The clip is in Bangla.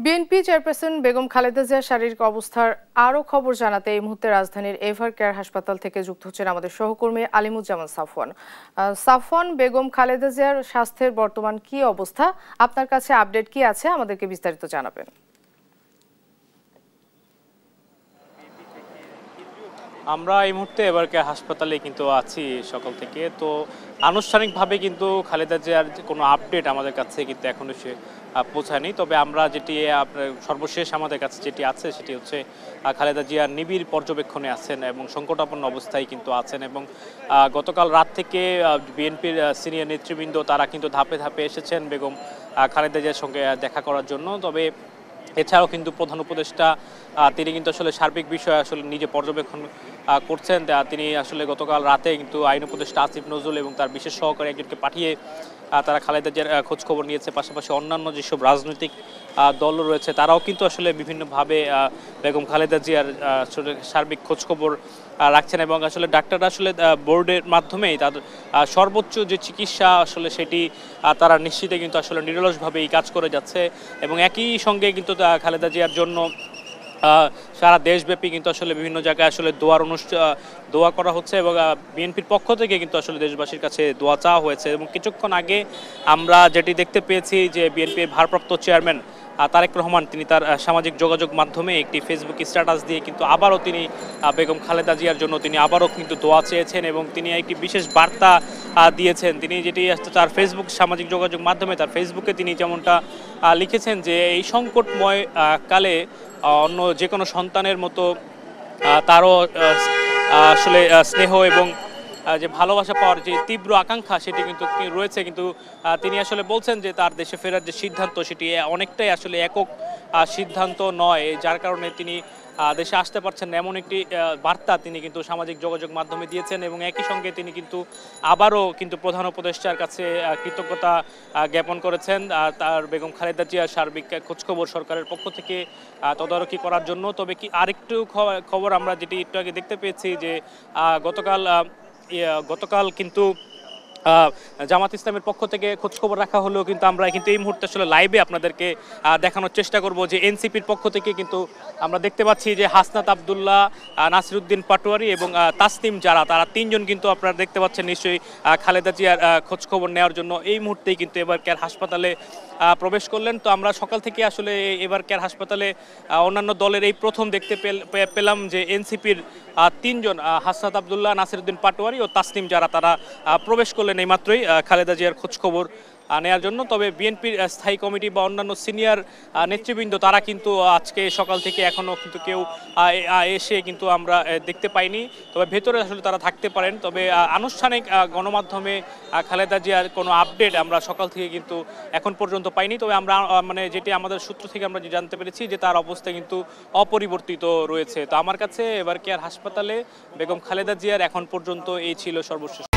বিএনপি চেয়ারপারসন বেগম খালেদা জিয়ার শারীরিক অবস্থার আরও খবর জানাতে এই মুহূর্তে রাজধানীর এভার কেয়ার হাসপাতাল থেকে যুক্ত হচ্ছেন আমাদের সহকর্মী আলিমুজ্জামান সাফওয়ান। সাফওয়ান, বেগম খালেদা জিয়ার স্বাস্থ্যের বর্তমান কি অবস্থা, আপনার কাছে আপডেট কি আছে, আমাদেরকে বিস্তারিত জানাবেন। আমরা এই মুহূর্তে এবার হাসপাতালে কিন্তু আছি সকাল থেকে। তো আনুষ্ঠানিকভাবে কিন্তু খালেদা জিয়ার কোনো আপডেট আমাদের কাছে কিন্তু এখনো সে পৌঁছায়নি। তবে আমরা যেটি আপনার সর্বশেষ আমাদের কাছে যেটি আছে সেটি হচ্ছে খালেদা জিয়া নিবিড় পর্যবেক্ষণে আছেন এবং সংকটাপন্ন অবস্থায় কিন্তু আছেন। এবং গতকাল রাত থেকে বিএনপির সিনিয়র নেতৃবৃন্দ তারা কিন্তু ধাপে ধাপে এসেছেন বেগম খালেদা জিয়ার সঙ্গে দেখা করার জন্য। তবে এছাড়াও কিন্তু প্রধান উপদেষ্টা তিনি কিন্তু আসলে সার্বিক বিষয়ে আসলে নিজে পর্যবেক্ষণ করছেন। তিনি আসলে গতকাল রাতে কিন্তু আইন উপদেষ্টা আসিফ নজরুল এবং তার বিশেষ সহকারী একজনকে পাঠিয়ে তারা খালেদা জিয়ার খোঁজ খবর নিয়েছে। পাশাপাশি অন্যান্য যেসব রাজনৈতিক দল রয়েছে তারাও কিন্তু আসলে বিভিন্নভাবে বেগম খালেদা জিয়ার সার্বিক খোঁজ খবর রাখছেন এবং আসলে ডাক্তাররা আসলে বোর্ডের মাধ্যমেই তাদের সর্বোচ্চ যে চিকিৎসা আসলে সেটি তারা নিশ্চিতে কিন্তু আসলে নিরলসভাবে এই কাজ করে যাচ্ছে। এবং একই সঙ্গে কিন্তু খালেদা জিয়ার জন্য সারা দেশব্যাপী কিন্তু আসলে বিভিন্ন জায়গায় আসলে দোয়া করা হচ্ছে এবং বিএনপির পক্ষ থেকে কিন্তু আসলে দেশবাসীর কাছে দোয়া চাওয়া হয়েছে। এবং কিছুক্ষণ আগে আমরা যেটি দেখতে পেয়েছি যে বিএনপির ভারপ্রাপ্ত চেয়ারম্যান তারেক রহমান তিনি তার সামাজিক যোগাযোগ মাধ্যমে একটি ফেসবুক স্ট্যাটাস দিয়ে কিন্তু আবারও তিনি বেগম খালেদা জিয়ার জন্য তিনি আবারও কিন্তু দোয়া চেয়েছেন এবং তিনি একটি বিশেষ বার্তা দিয়েছেন। তিনি যেটি তার ফেসবুক সামাজিক যোগাযোগ মাধ্যমে তার ফেসবুকে তিনি যেমনটা লিখেছেন যে এই সংকটময় কালে অন্য যে কোনো সন্তানের মতো তারও আসলে স্নেহ এবং যে ভালোবাসা পাওয়ার যে তীব্র আকাঙ্ক্ষা সেটি কিন্তু রয়েছে। কিন্তু তিনি আসলে বলছেন যে তার দেশে ফেরার যে সিদ্ধান্ত সেটি অনেকটাই আসলে একক সিদ্ধান্ত নয়, যার কারণে তিনি দেশে আসতে পারছেন এমন একটি বার্তা তিনি কিন্তু সামাজিক যোগাযোগ মাধ্যমে দিয়েছেন। এবং একই সঙ্গে তিনি কিন্তু আবারও কিন্তু প্রধান উপদেষ্টার কাছে কৃতজ্ঞতা জ্ঞাপন করেছেন তার বেগম খালেদা জিয়ার সার্বিক খোঁজখবর সরকারের পক্ষ থেকে তদারকি করার জন্য। তবে কি আরেকটু খবর আমরা যেটি একটু আগে দেখতে পেয়েছি যে গতকাল কিন্তু জামাত ইসলামের পক্ষ থেকে খোঁজখবর রাখা হলেও কিন্তু আমরা কিন্তু এই মুহূর্তে আসলে লাইভে আপনাদেরকে দেখানোর চেষ্টা করব যে এনসিপির পক্ষ থেকে কিন্তু আমরা দেখতে পাচ্ছি যে হাসনাত আবদুল্লাহ, নাসিরউদ্দিন পাটোয়ারি এবং তাসনিম যারা তারা তিনজন কিন্তু আপনারা দেখতে পাচ্ছেন নিশ্চয়ই খালেদা জিয়ার খোঁজখবর নেওয়ার জন্য এই মুহূর্তেই কিন্তু এবার কেয়ার হাসপাতালে প্রবেশ করলেন। তো আমরা সকাল থেকে আসলে এবার কেয়ার হাসপাতালে অন্যান্য দলের এই প্রথম দেখতে পেলাম যে এনসিপির তিনজন হাসনাত আবদুল্লাহ, নাসিরউদ্দিন পাটোয়ারি ও তাসনিম যারা তারা প্রবেশ করলেন এইমাত্রই খালেদা জিয়ার খোঁজখবর নেওয়ার জন্য। তবে বিএনপির স্থায়ী কমিটি বা অন্যান্য সিনিয়র নেতৃবৃন্দ তারা কিন্তু আজকে সকাল থেকে এখনও কিন্তু কেউ এসে কিন্তু আমরা দেখতে পাইনি। তবে ভেতরে আসলে তারা থাকতে পারেন। তবে আনুষ্ঠানিক গণমাধ্যমে খালেদা জিয়ার কোনো আপডেট আমরা সকাল থেকে কিন্তু এখন পর্যন্ত পাইনি। তবে আমরা মানে যেটি আমাদের সূত্র থেকে আমরা জানতে পেরেছি যে তার অবস্থা কিন্তু অপরিবর্তিত রয়েছে। তো আমার কাছে এবার কেয়ার হাসপাতালে বেগম খালেদা জিয়ার এখন পর্যন্ত এই ছিল সর্বশেষ